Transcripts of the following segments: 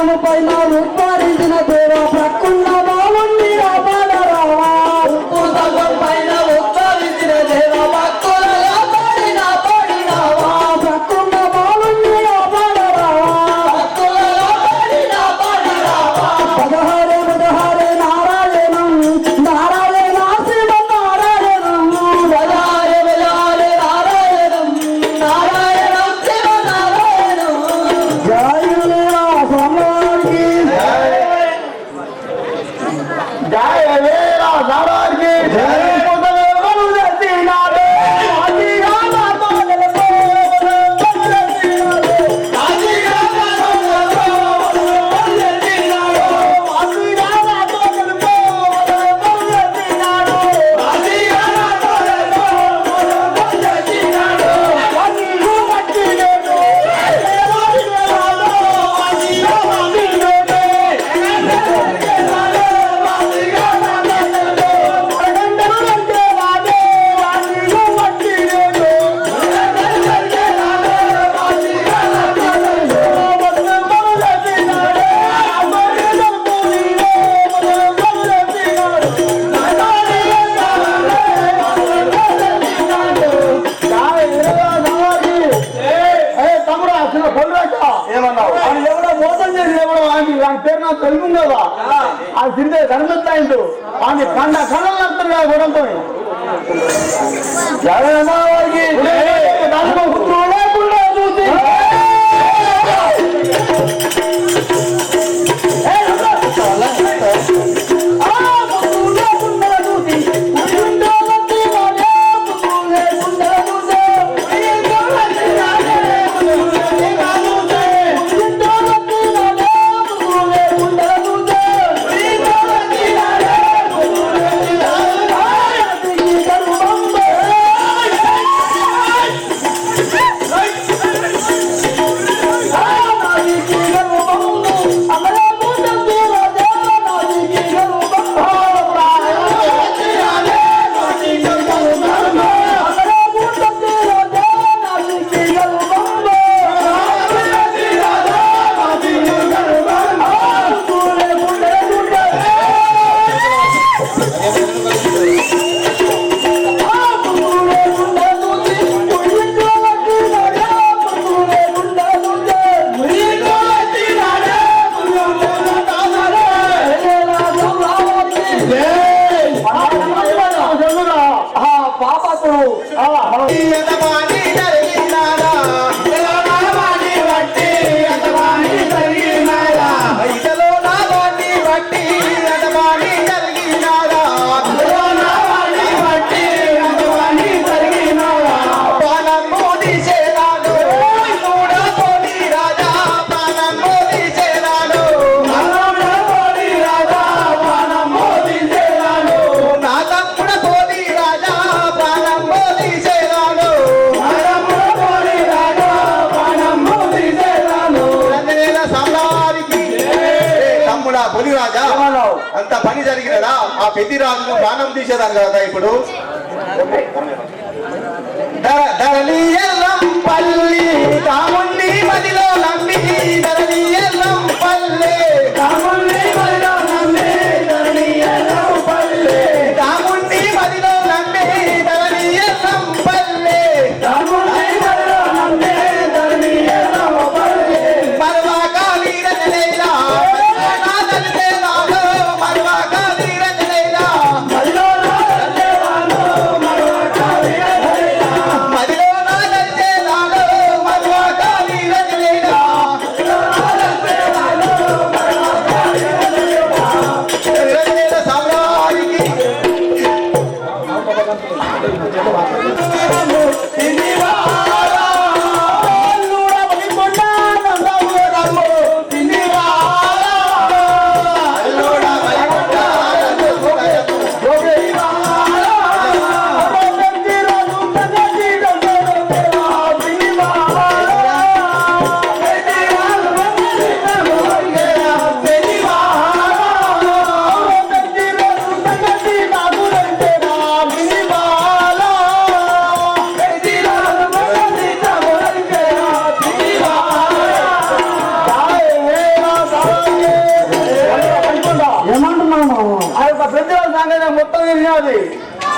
ప్రాణము పైన ఉత్పాదించిన దేవ ప్రక్కున్న బావుండి రాబాల రావా ఉత్పుతకం పైన ఉత్పాదించిన దేవ ప్రక్కుల పాడిన పాడినావా ప్రక్కున్న బావుండి రాబాల రావా ప్రక్కుల పాడిన పాడినావా పదహారే పదహారే నారాయణం నారాయణ శివ నారాయణం పదహారే పదహారే నారాయణం నారాయణం శివ నారాయణం జయ వీరా సవారికి జయ కనిపిస్తాయిండు వాడిని కండ కళ్ళలు వస్తారు గుణంతో జగన్నాథకి లేకుండా చూసి అంత పని జరిగినదా ఆ పెద్దిరాజును ప్రాణం తీసేదాను కదా ఇప్పుడు పల్లి కాముండి మదిలో నమ్మి ధరణి ఎల్లం పల్లె కాముండి మదిలో నమ్మి ధరణి ఎల్లం పల్లె కాముండి మదిలో నమ్మి ధరణి ఎల్లం పల్లె కాముండి మదిలో నమ్మి ధరణి ఎల్లం పల్లె మరవాక వీరజలేలా రంగనే మొత్తం తిరిగినది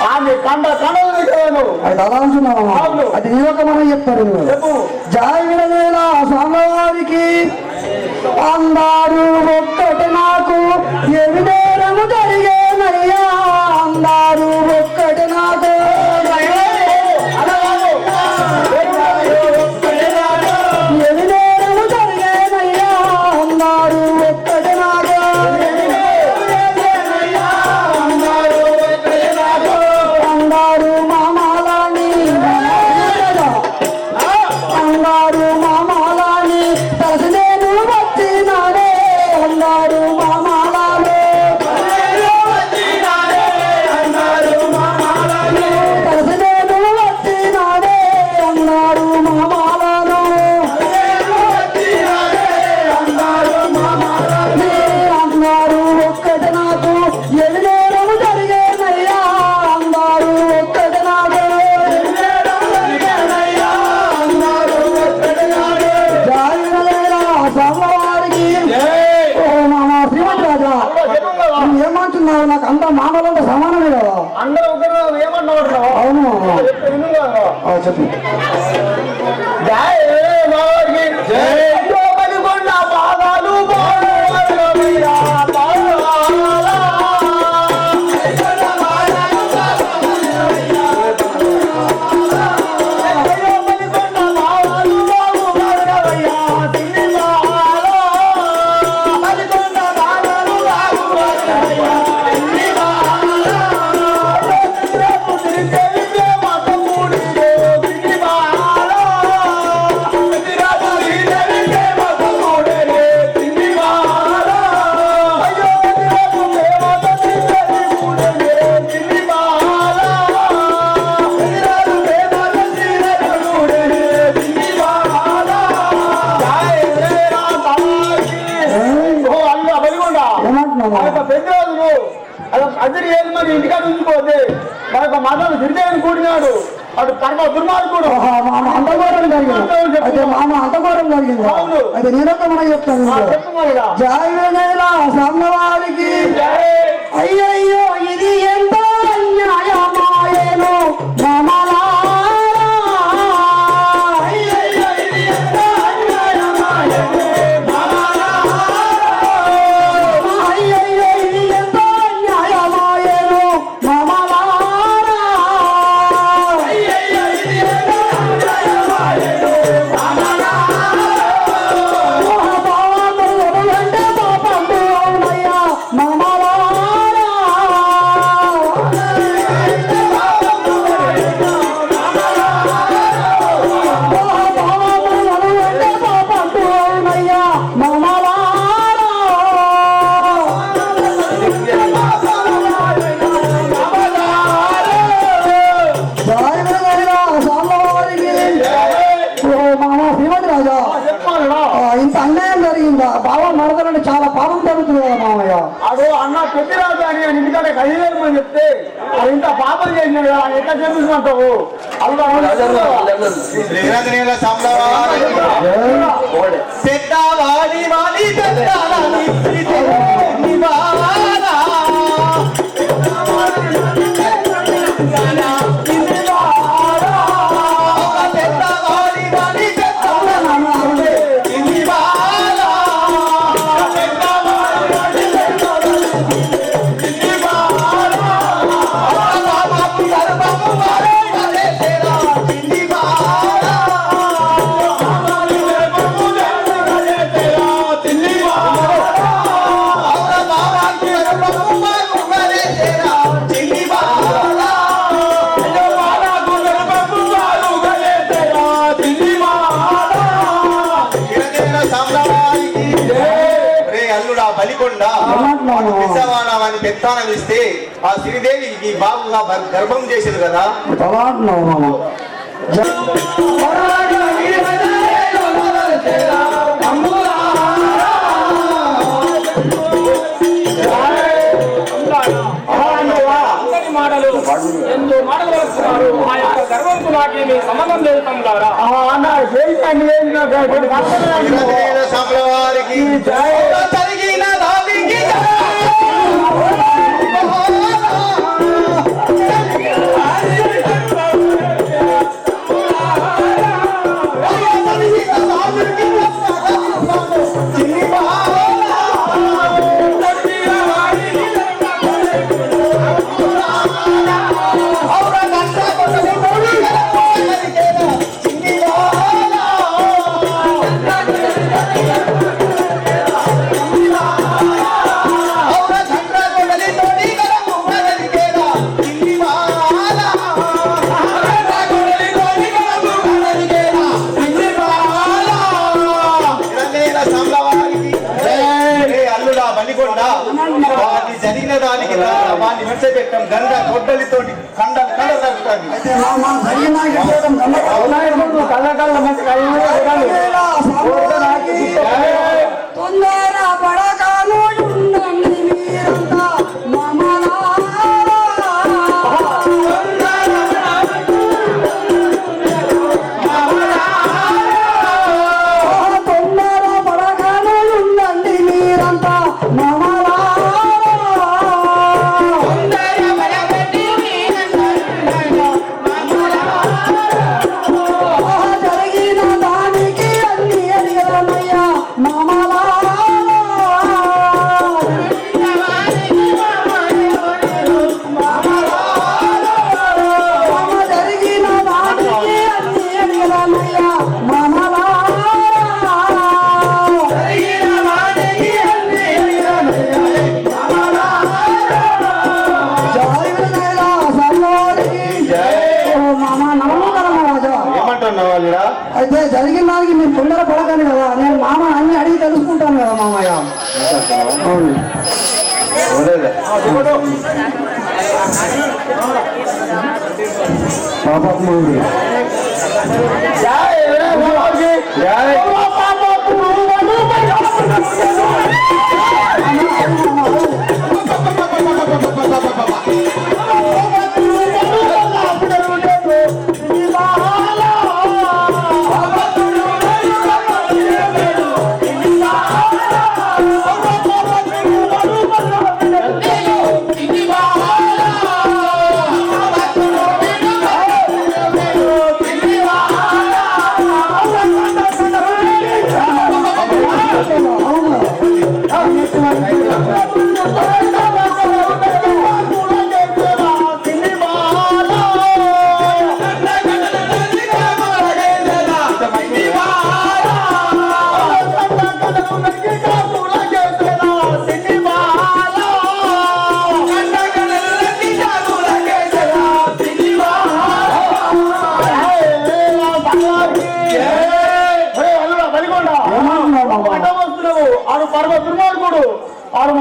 ఆమె కండ కండలు తిరిగాను అది అలా అంటున్నావా అది నీ ఒక మనం చెప్తారు జాయిల స్వామివారికి అందరూ ఒక్కటి నాకు ఎవిడేరము జరిగేనయ్యా అందరూ ఒక్కటి నాకు ఎవిడేరము జరిగేనయ్యా అందరూ ఒక్కటి నాకు అందరూ మామాలని అందరూ మామాలని తలసి నేను వచ్చినానే అందరూ మామాలని తలసి నేను వచ్చినానే అందరూ మామాలను అందరూ ఒక్కటి నాకు ఎవిడేరము జరిగేనయ్యా అందరూ ఒక్కటి నాకు స్వామివారికి ఓ మామా శ్రీమంత్ రాజా నువ్వు ఏమంటున్నావు నాకు అంత మామూలంతా సమానమే కదా అందరూ ఒకరు ఏమన్నాడు అవును చెప్పు జై మావాడికి జై లోపలికొండ పాదాలు బాలయ్యా బాలయ్యా లోపలికొండ పాదాలు బాలయ్యా తిన్నివాల లోపలికొండ పాదాలు బాలయ్యా తిన్నివాల తిరిగే మతముడిగే తిన్నివాల ఏమంటున్నావు పెద్దరాజులు అద్దరి ఏది మరి ఇంటికాడ ఉంచిపోతే మనకు మతం గిరిజన కూడినాడు అటు పరమ దుర్మార్గుడు మామ అంతఘోరం జరిగింది అయితే మామ అంతఘోరం జరిగింది అయితే నేనొక మనం చెప్తాను చెప్పమనిగా జాయిల స్వామివారికి అయ్యయ్యో ఇది ఎంత అన్యాయమాయేను మామలారా అయ్యయ్యో ఇది ఎంత అన్యాయమాయేను మామలారా అయ్యయ్యో ఇది ఎంత అన్యాయమాయేను మామలారా అయ్యయ్యో ఇది ఎంత అన్యాయమాయేను మామలారా మహాభావాలు అంటే పాపండు అవునయ్యా మామలారా ఇంత అన్యాయం జరిగిందా బాబా మరదలంటే చాలా పాపం జరుగుతుంది కదా మామయ్య అదో అన్న పెద్దరాజు అని ఆయన ఇంటికాడ కదిలేమని చెప్తే అది ఇంత పాపం చేసినాడు కదా ఆయన ఎట్లా చేపించమంటావు శ్రీరంగనేల సాంబవారి పెద్దవాడి వాడి పెద్దవాడి నివారా పెద్దవాడి వాడి అని పెత్తానం ఇస్తే ఆ శ్రీదేవి ఈ బాబుగా గర్భం చేసేది కదా మాటలు ఎంతో మాటలు వస్తున్నారు ఆ యొక్క గర్వంతో నాకేమి సంబంధం లేదు తమ్ములారా వారికి గంగ గొడ్డలితోటి కండలు కండలు తగ్గుతుంది. అయితే మామ జరిగిన విషయం కళ్ళ మంచి తొందర పడకాలు ఉండండి మీరంతా తొందర పడకాలు ఉండండి మీరంతా జరిగిన దానికి అన్ని అడిగానయ్యా మామలా జరిగిన దానికి అన్ని అడిగానయ్యా మామలా అయితే జరిగిన దానికి మీరు తొందర పడకండి కదా, నేను మామ అన్ని అడిగి తెలుసుకుంటాను కదా మామయ్య. అవును పాపమ్మ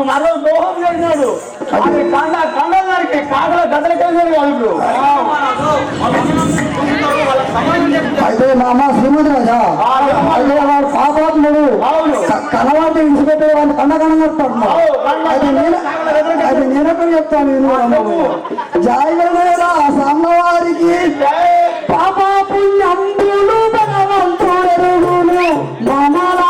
మరో దోహం చేసినాడు. కండలకి కాగల గదలకేసాడు వాళ్ళు. అయితే మామ శ్రీమతి రాజా అయితే వాడు పాపాత్ముడు కలవాటి విడిచిపెట్టే వాళ్ళు కండకణం చెప్తాడు. అయితే నేనెక్కడ చెప్తాను జాయిగా సామవారికి పాప పుణ్యంబులు భగవంతుడు మామలా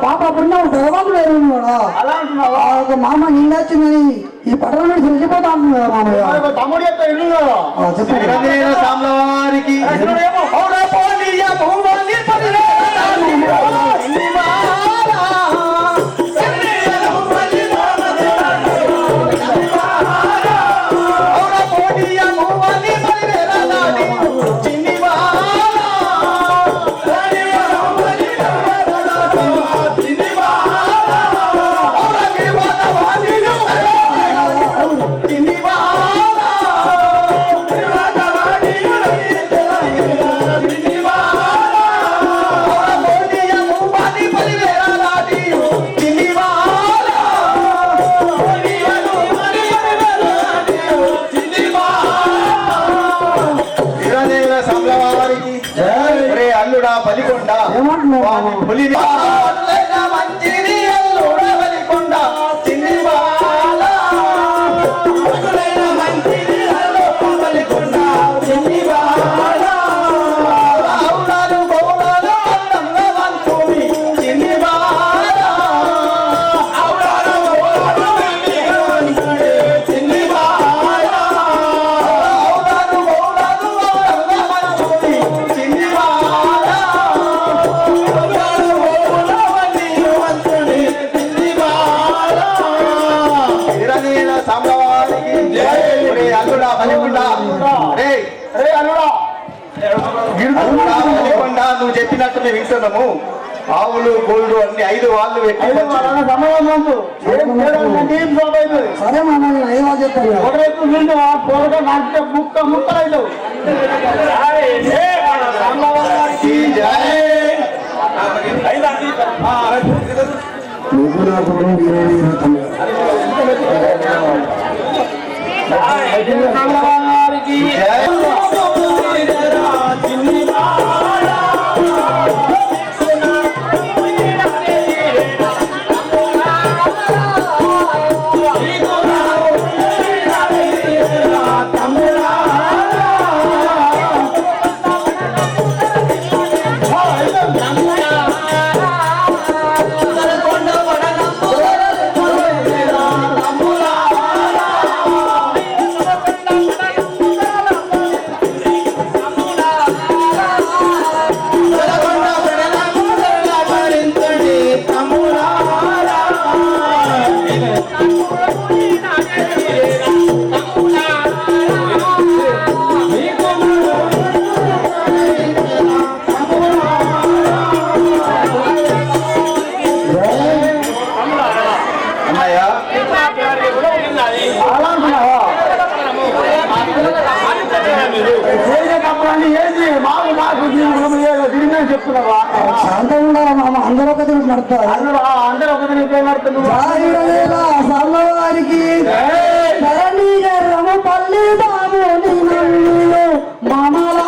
పాప పుణ్యం భగవంతుడు ఎరుగున్నాడా ఆ యొక్క మామ నిండొచ్చిందని ఈ పట్టణం నుంచి వెళ్ళిపోతా అంటున్నాడు మామయ్య. తమ్ముడు యొక్క ఇల్లు చెప్పండి సామ్లవారికి అల్లుడా బలికొండ మంచిది అల్లుడా బలికొండ సాంబవారికి ఒరే అల్లుడా బలికొండా రే రే అల్లుడా అల్లుడా బలికొండా నువ్వు చెప్పినట్టు మేము వింటున్నాము. ఆవులు గోల్డ్ అన్ని 5 వాళ్ళు పెట్టి సమయం టీం షాప్ అవుతుంది. సరే మామ నేను 5 వాళ్ళు చెప్తాను కదా. ఒకవైపు నిండు పొరగా నాకు ముక్క అవుతావు. ఈ జై. నువ్వు నా కుటుంబం 20 వారికి జై. చెప్తున్నావా? శాంతం ఉండాలా మామ, అందరూ ఒక తిరిగి నడుపుతారు. అందరూ ఒక తిరిగి వారికి పల్లి బాబు మామలా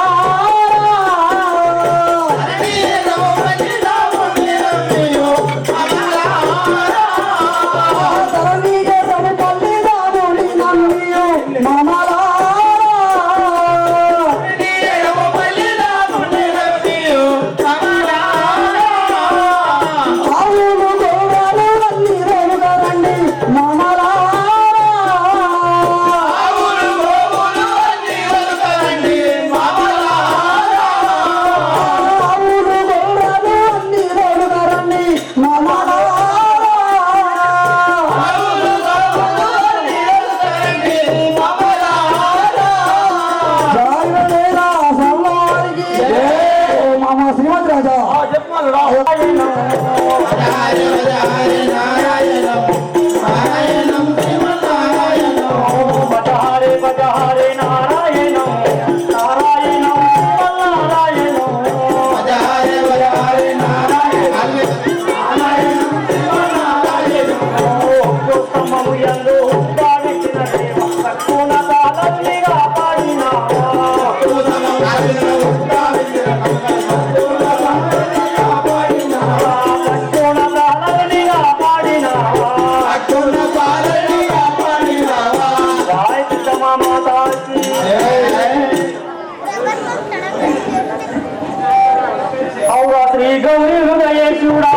శ్రీ గౌరీ హృదయేశుడా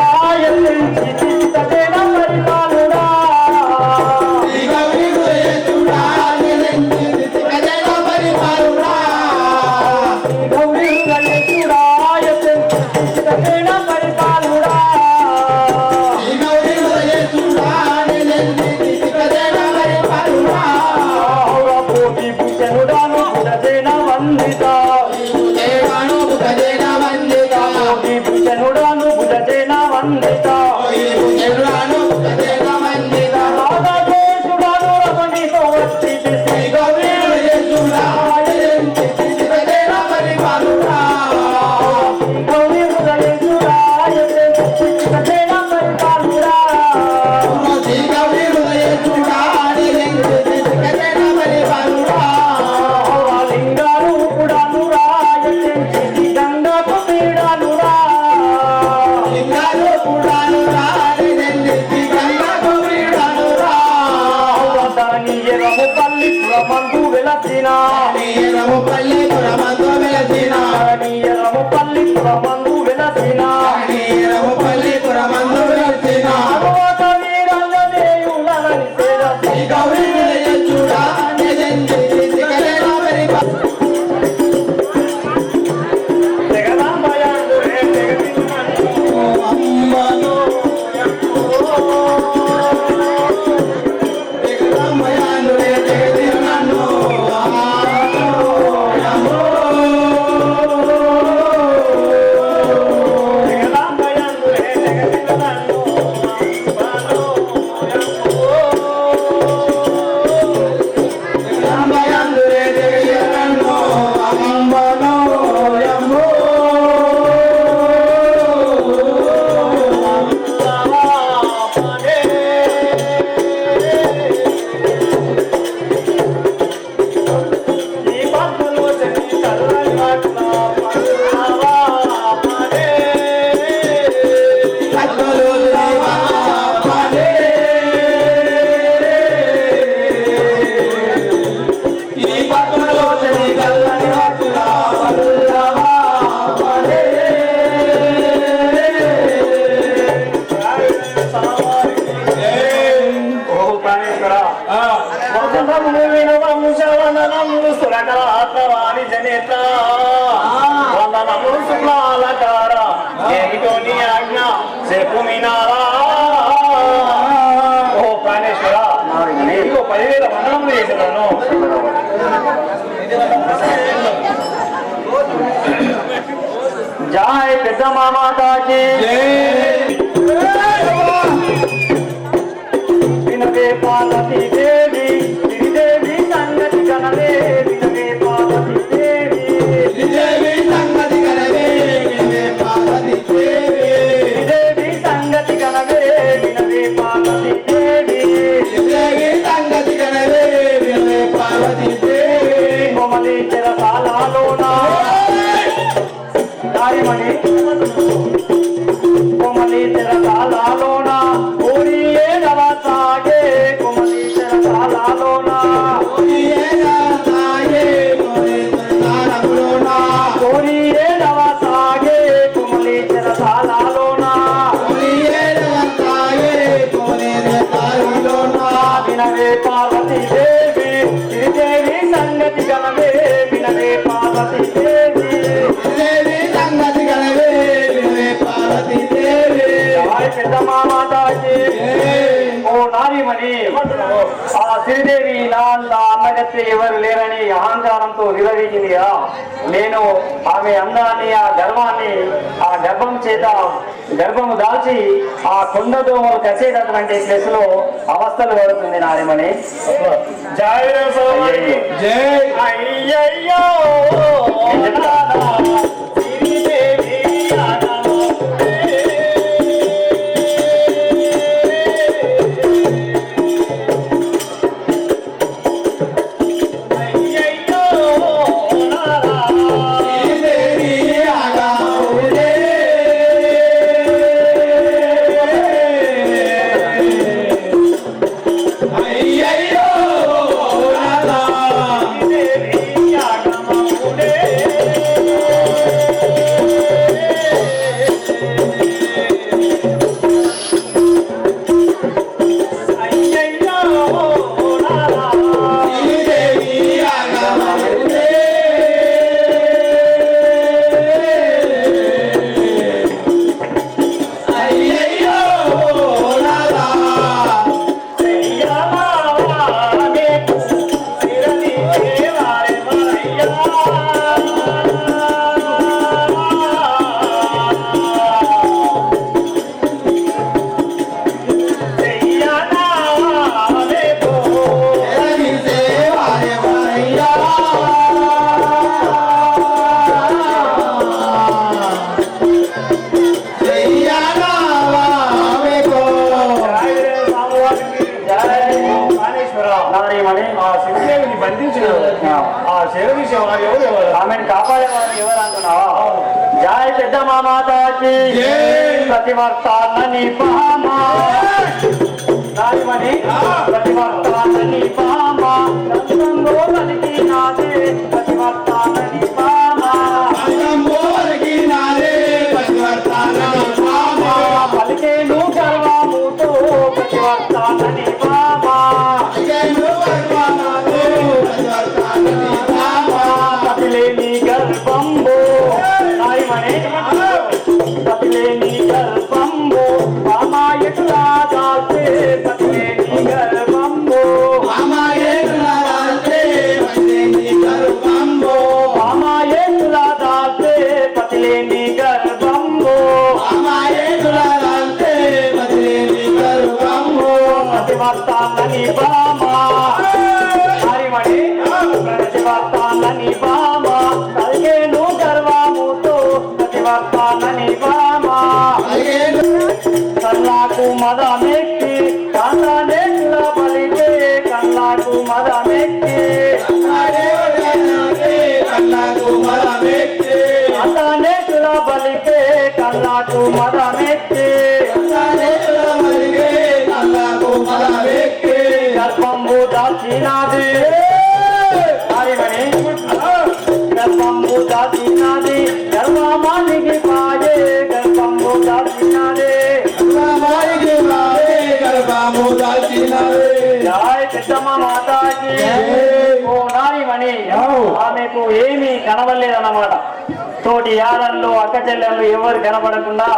అమ్మా పెద్దమ్మ మాతాకి వినవే పార్వతీ దేవి శ్రీదేవి సంగతి గణవే వినవే పార్వతీ దేవి శ్రీదేవి సంగతి గణవే వినవే పార్వతీ దేవి శ్రీదేవి సంగతి గణవే వినవే పార్వతీ దేవి శ్రీదేవి సంగతి గణవే వినవే పార్వతీ దేవి కొమలి చెరసాలలోన దారిమణి కొమలి చెరసాలలోన ఊరి ఏడవ సాగే కొమలి చెరసాలలోన ఊరి ఏడవ సాగే కొమలి చెరసాలలోన వినవే పార్వతీ దేవి శ్రీదేవి సంగతి గణవే వినవే పార్వతీ దేవి సంగతి గణవే వినవే పార్వతీ దేవి పెద్దమ్మ మాతాకి ఓ నారీమణి ఆ శ్రీదేవి నా అంత అమ్మగత్తి ఎవరు లేరని అహంకారంతో వివరించింది కదా నేను ఆమె అందాన్ని ఆ గర్వాన్ని ఆ గర్భం చేత గర్భము దాల్చి ఆ కొండ దోమలు కసేటటువంటి ప్లేస్ లో అవస్థలు పడుతుంది నారీమణి జై జై అయ్యయ్యో శ్రీదేవి ఆమెను కాపాడేవారు ఎవరు అంటున్నావా జై పెద్దమ్మ మాతాకి ప్రతివర్తాన్ని పామా నాయమని ప్రతివర్తాన్ని పామా రంగంలో కలిగినాదే ప్రతివర్తాన్ని పామా పలికేను గర్వముతో ప్రతివర్తాన్ని పామా పతిలేని గర్భంబో నాయమని పతిలేని గర్భంబో పామాయకులా దాల్తే పతిలేని గర్భంబో పామాయకులా దాల్తే పతిలేని గర్భంబో ప్రతివర్తాన్ని పామా నాయమని ప్రతివర్తాన్ని పామా కలిగేను గర్వముతో ప్రతివర్తాన్ని పామా కల్లాకు మదమెక్కి కళ్ళనేట్ల బలితే కల్లాకు మదమెక్కి అతనేట్ల బలితే కల్లాకు మదమెక్కి గర్భంబు దాచినాది గర్భంబు దాచినాది గర్భమానికి పాయే గర్భంబు దాచినాది జై పెద్దమ్మ మాతాకి ఓ నాయమణి ఆమెకు ఏమీ కనబడలేదన్నమాట తోటి యాదల్లో అక్క చెల్లెళ్ళు ఎవరు కనబడకుండా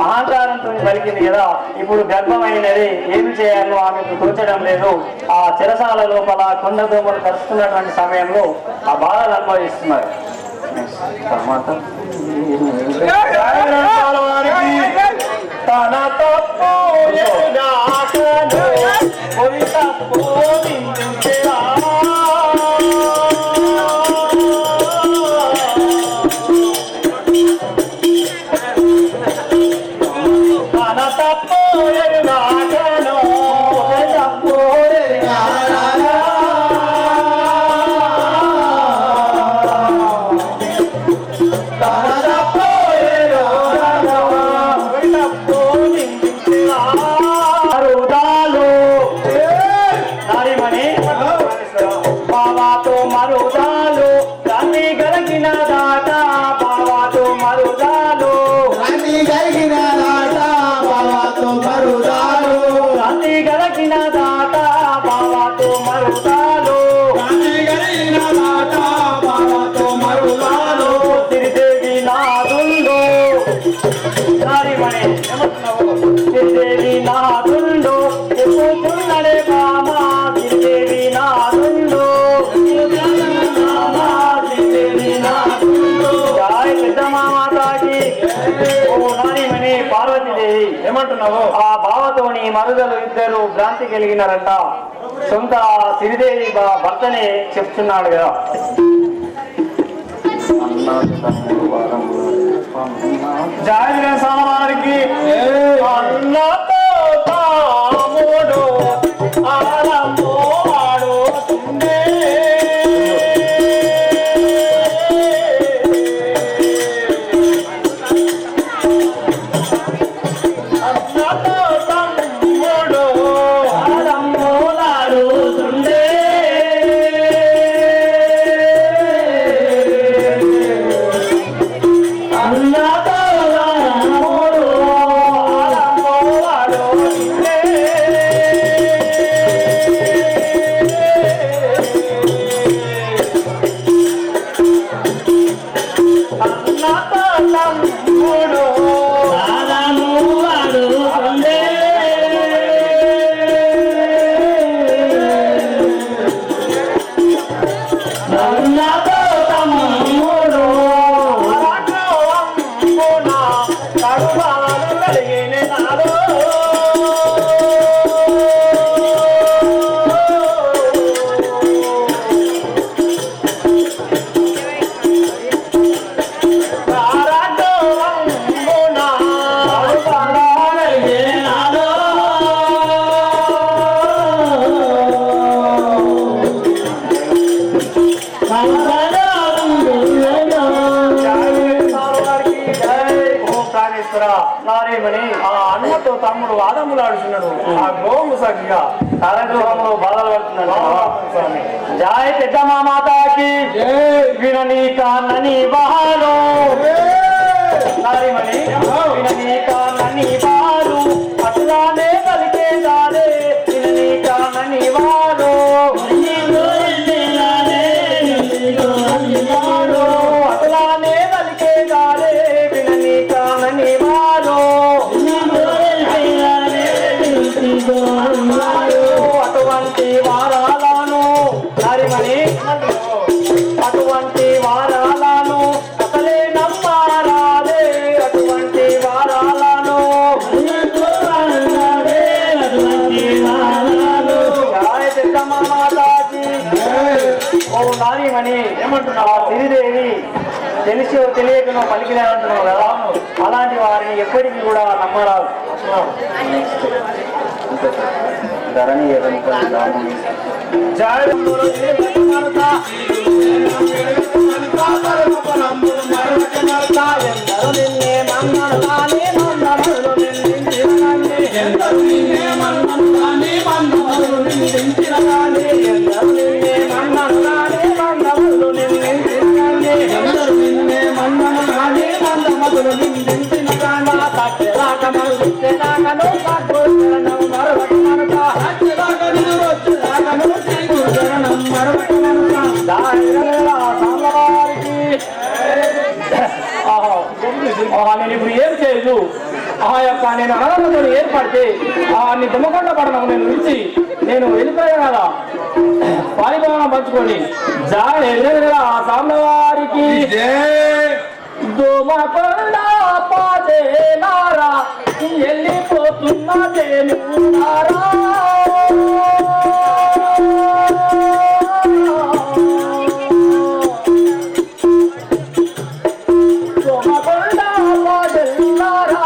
అహంకారంతో పలికింది కదా ఇప్పుడు గర్భమైనది ఏమి చేయాలో ఆమెకు తోచడం లేదు ఆ చెరసాల లోపల కొండ దోమలు కలుస్తున్నటువంటి సమయంలో ఆ బాధలు అనుభవిస్తున్నారు తన తప్పు ఎరుగాకను ఒరి తప్పు నిందించెరా. తన తప్పు ఎరుగాకను ఒరి తప్పు ఎరుగాకను బాబాతో మరుదాలు రాని గలిగిన దాట బాబాతో మరుదాలు రాని గలిగిన దాట బాబాతో మరుదాలు రాని గలిగిన దాట బాబాతో మరుదాలు రాని గలిగిన దాట బాబాతో మరుదాలు శ్రీదేవి నాదుండు నారిమణి శ్రీదేవి నాదుండు చెప్పుతున్నడే బామా శ్రీదేవి నాదుండు పార్వతీదేవి ఏమంటున్నావు? ఆ బావతోని మరుదలు ఇద్దరు భ్రాంతి కలిగినారంట. సొంత శ్రీదేవి భర్తనే చెప్తున్నాడు కదా. జాయిగా సామానికి అన్నతో తాముడు ఆరంభో ఆడుతుండే అన్నతో తమ్ముడు ఆరంభో ఆడుతుండే అన్నతో తమ్ముడు ఆరంభో ఆడుతుండే అన్నతో తమ్ముడు ఆరంభో ఆడుతుండే అన్నతో తమ్ముడు కడుపాలు కలిగిన నాడు నారేమని ఆ అన్నతో తమ్ముడు వాదములు ఆడుతున్నాడు. ఆ గోము సఖిగా కార్యక్రమంలో బాధలు పడుతున్నాడు. జాయ్ పెద్దమ్మా మాతాకి వినని కానని బాలు నారేమని వినని కానని బాలు అట్లానే పలికే దారే వినని కానని వారు అట్లానే పలికే దారే వినని కానని వారు అటువంటి వారాలను నారిమణి అటువంటి వారాలను అసలే నమ్మారాదే అటువంటి వారాలను ఓ నారిమణి ఏమంటున్నావు? శ్రీదేవి తెలిసి తెలియకనో పలికిలేదంటున్నావు కదా. అలాంటి వారిని ఎప్పటికీ కూడా నమ్మరాదు. ధరణి నేను ఇప్పుడు ఏం చేయదు. ఆ యొక్క నేను అనాథతో ఏర్పడితే నీ దుమ్మకొండ పడనకు నేను నుంచి నేను వెళ్ళిపోయాను కదా పాలిభవనం పంచుకోండి ఎదురుగా సామ్లవారికి దోమకొండ పాదేలారా వెళ్ళిపోతున్నదేను దోమకొండ పాదేలారా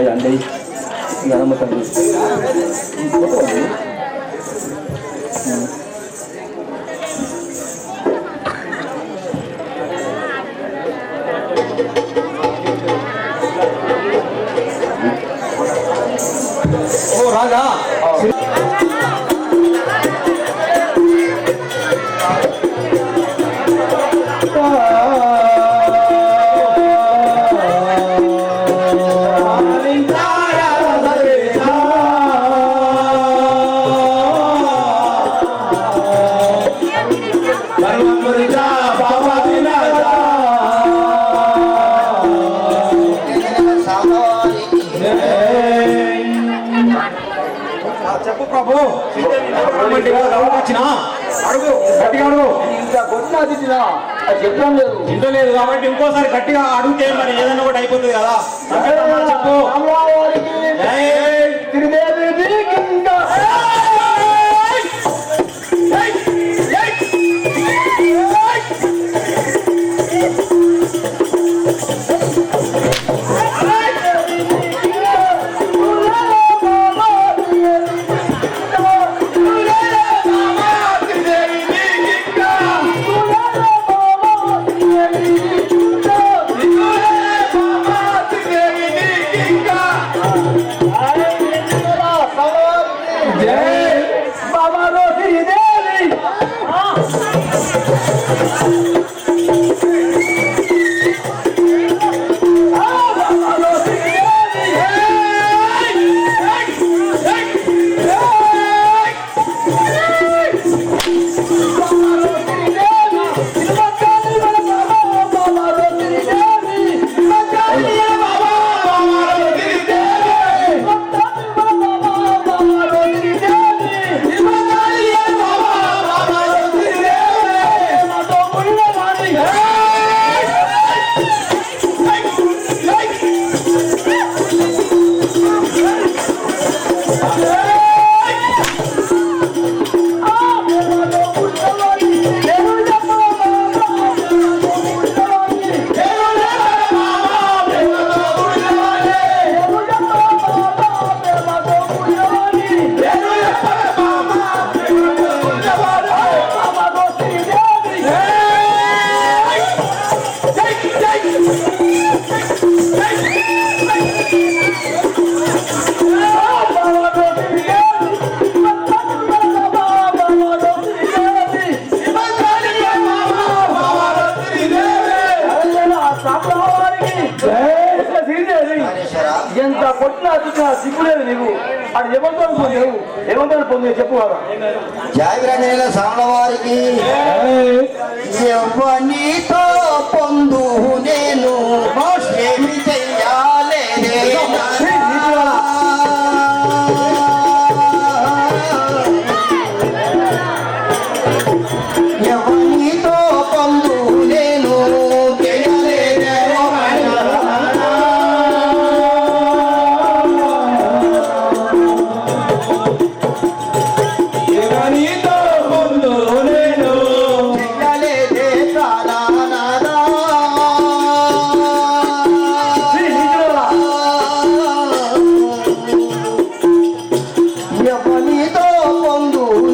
అండి నమ్మకండి ఓ రాగా చెప్పు ప్రభు వచ్చినా అడుగు గట్టిగా అడుగు ఇంకా కొట్టిన తిట్టినా అది చెప్పడం లేదు ఇంట్లో లేదు కాబట్టి ఇంకోసారి గట్టిగా అడిగితే మరి ఏదైనా కూడా అయిపోతుంది కదా చెప్పు ఎంత కొట్టినా తిట్టినా సిగ్గులేదు నీకు అది ఏమంటారు ఏమంటారు పొంది చెప్పు కదా జాగ్రత్త సామల వారికి ఎవనితో పొందు నేను ఏమి చెయ్యాలేదే ఎవనితో పొందు నేను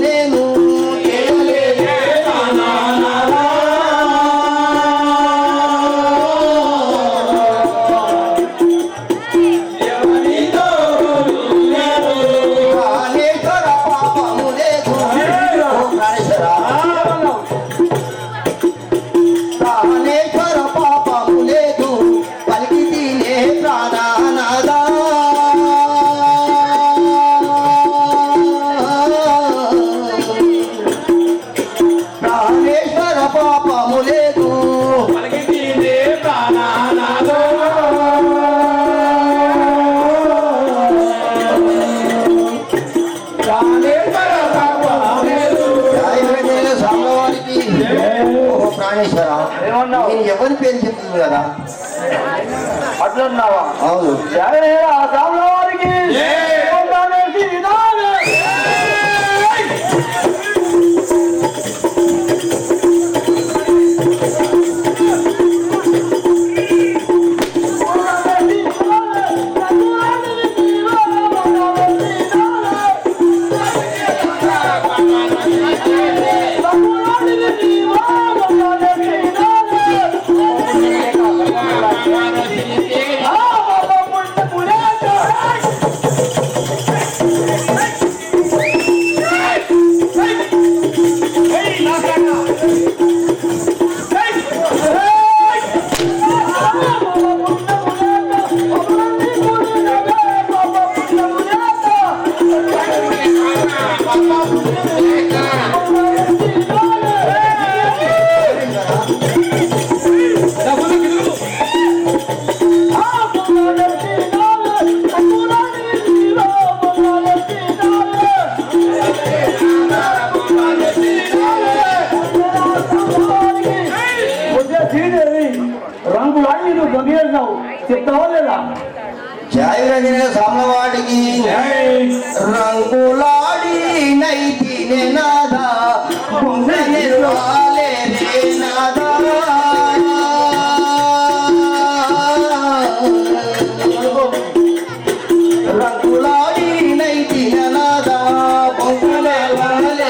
నేను ఎవరి పేరు చెప్తుంది కదా అట్లున్నావా? అవును వారికి చెప్తావా లేదా? జాయిరంజన సామ్లవాడికి రంగులాడి నైతి నాదా నిర్వాలే నాదా రంగులాడి నైతి నాదా బొంగులే నాదా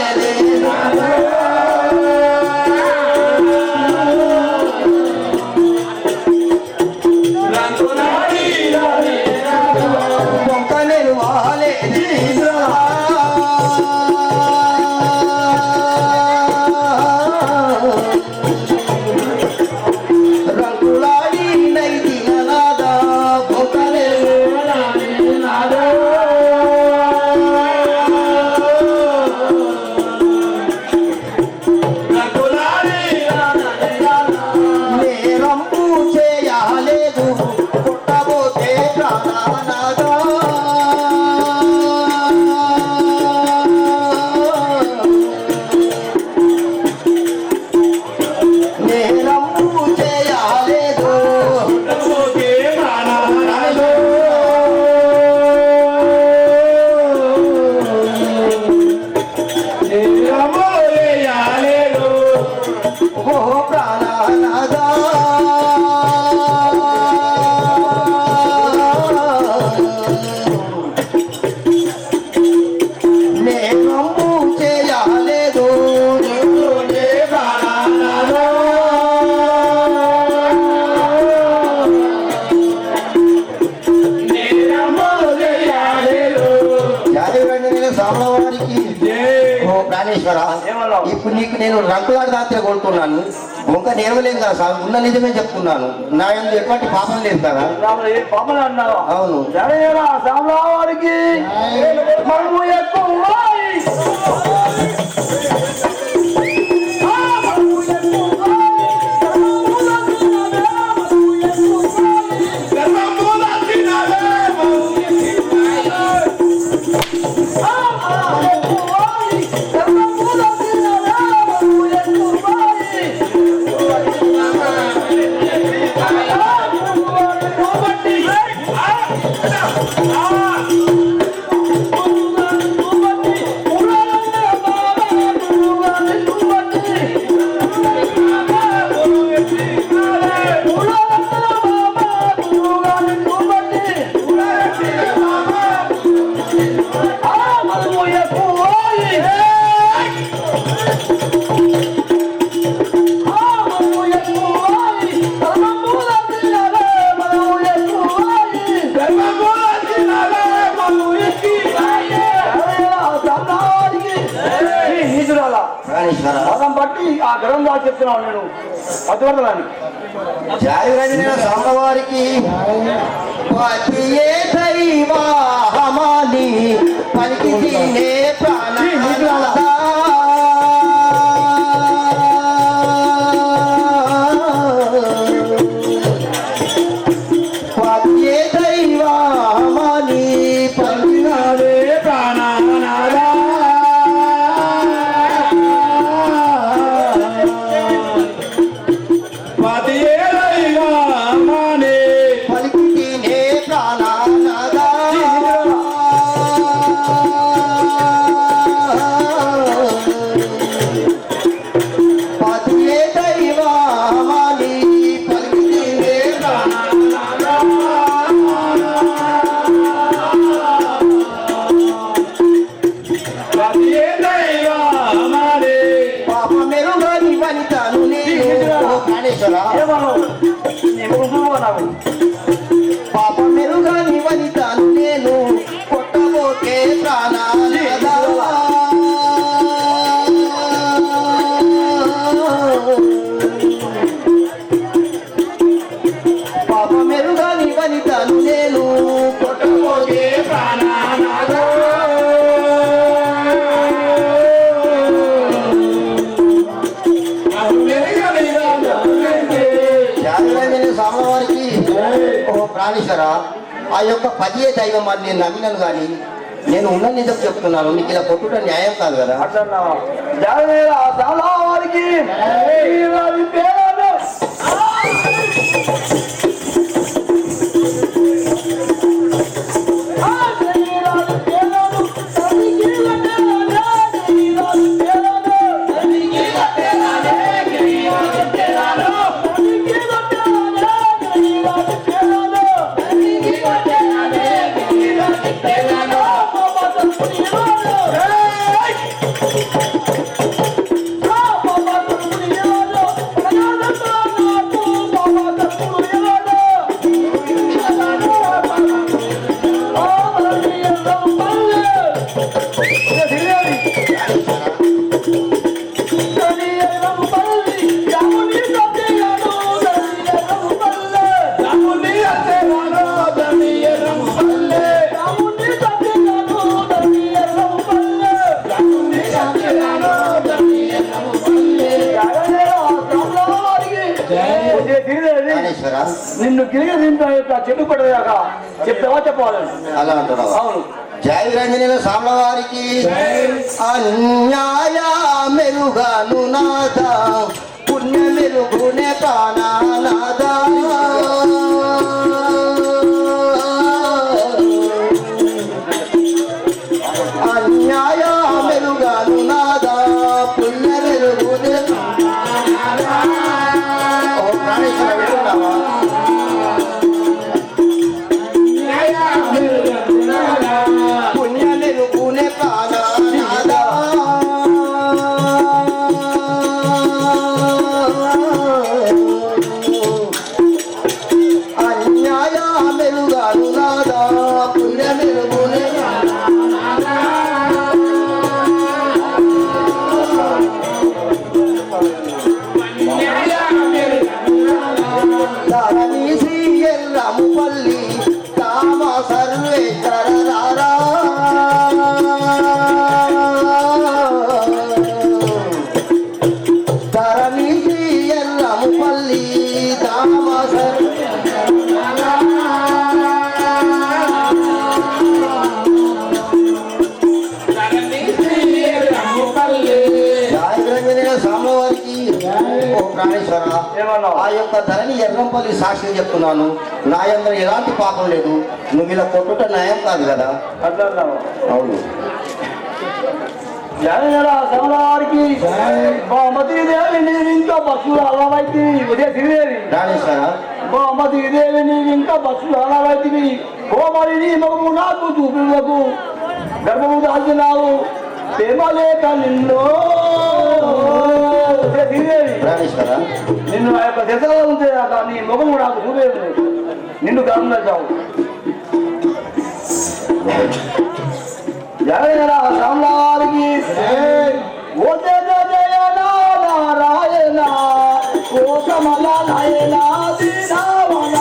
ఇప్పుడు నీకు నేను రంకులాడి రాత్రి కొడుతున్నాను బొంక నేర్వలేదు కదా సార్ ఉన్న నిజమే చెప్తున్నాను నా ఎందుకు ఎటువంటి పాపం లేదు కదా పాపం అన్నావా? అవును వారికి ఎక్కువ గర్వం దాచి చెప్తున్నావు నేను అర్థపడతాను. జాయురంజన స్వామివారికి పతియే దైవాహమాని పలికినే ప్రాణనాథ పతియే దైవాహమాని పలికినాడే ప్రాణనాథ పతియే దైవాహమాని పలికినే ప్రాణనాథ పతియే దైవాహమాని పలికినే ప్రాణనాథ పతియే దైవాహమాని పాప మెరుగని వనితను నేను ప్రాణేశ్వర పాప మెరుగని వనితను నేను కొట్టబోకే ప్రాణాలద పాప మెరుగని వనితను నేను కొట్టబోకే ప్రాణాలద జాగరణ్య స్వామివారికి ఓ ప్రాణేశ్వర ఆ యొక్క పతియే దైవం అని నేను నమ్మినాను కానీ నేను ఉన్న నిజం చెప్తున్నాను. నీకు ఇలా కొట్టుట న్యాయం కాదు కదా. వారికి నిన్ను గిరిగి చెట్టు పడదాక చెప్తావా చెప్పాలని అలా అంటున్నావు. అవును. జాయురంజన స్వామివారికి అన్యాయ మెరుగను నాథ పుణ్య మెరుగునే ప్రాణనాథ అన్యాయ మెరుగను నాథ పుణ్య మెరుగునే ప్రాణేశ్వర వింటున్నావా? పుణ్య మెరుగునే ప్రాణనాథ అన్యాయ మెరుగను నాథ పుణ్య మెరుగునే ధరణీసి ఎల్లముపల్లి కామ సర్వేశ్వర రారా ధరణీసి ఎల్లముపల్లి కామ జాయరంజన స్వామివారికి ఓ ప్రాణేశ్వర ఆ యొక్క ధరణి ఎర్రంపల్లి సాక్షి చెప్తున్నాను. నా యందు ఎలాంటి పాపం లేదు. నువ్వు ఇలా కొట్టుట న్యాయం కాదు కదా. అవును. సమరానికి బామతీదేవి నీవు ఇంకా బస్సులు అలావైతే ఉదయ శ్రీదేవి ప్రాణేశ్వర బామతీదేవి నీవు ఇంకా బస్సులు అలావైతే కోమరి నీ మగము నాకు చూపులకు గర్భము దాల్చినావు ప్రేమ లేక నిన్ను శ్రీదేవి ప్రాణేశ్వర నిన్ను ఆ యొక్క దశలో ఉంటే నీ ముఖము నాకు చూపేది నిన్ను గర్భం దాల్చావు. జయ రామలారికి ఓ జయ జయ నారాయణ లోకమల నాయన దీనావన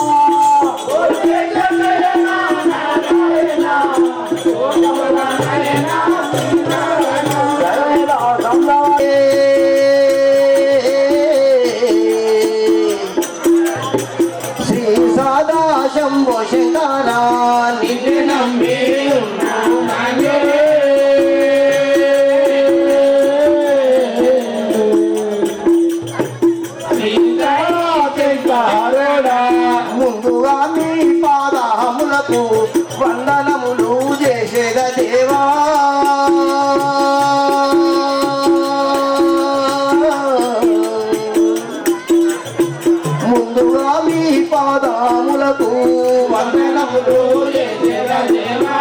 శ్రీ సదా శంభో శంకర నిన్ను నమ్మి ముందుగా మీ పాదములకు వందనములు చేసేద దేవా ముందుగా మీ పాదములకు వందనములు చేసేద దేవా